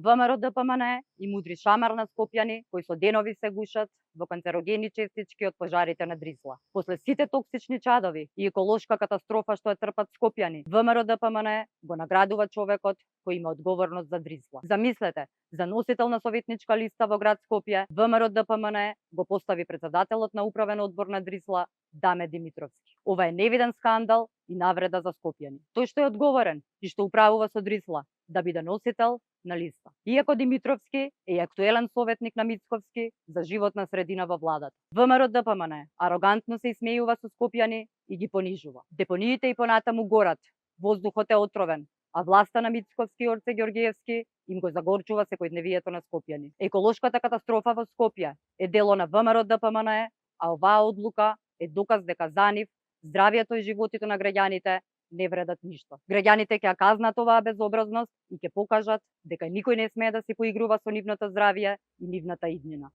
ВМРО ДПМН и мудри шамар на скопјани кои со денови се гушат во канцерогени честички од пожарите на Дрисла. После сите токсични чадови и еколошка катастрофа што ја трпат скопјани, ВМРО ДПМН го наградува човекот кој има одговорност за Дрисла. Замислете, за носител на советничка листа во град Скопје, ВМРО ДПМН го постави председателот на управен одбор на Дрисла Даме Димитровски. Ова е невиден скандал и навреда за скопјани. Тој што е одговорен и што управува со Дрисла да биде носител на листа. Иако Димитровски е актуелен советник на Мицковски за животна средина во владата. ВМРО ДПМН арогантно се исмејува со скопјани и ги понижува. Депониите и понатаму горат, воздухот е отровен, а власта на Мицковски и Орце Ѓорѓиевски им го загорчува секојдневието на скопјани. Еколошката катастрофа во Скопје е дело на ВМРО ДПМН, а оваа одлука е доказ дека за нив здравието и животите на граѓаните не вредат ништо. Граѓаните ќе ја казнат оваа безобразност и ќе покажат дека никој не смее да се поигрува со нивното здравје и нивната иднина.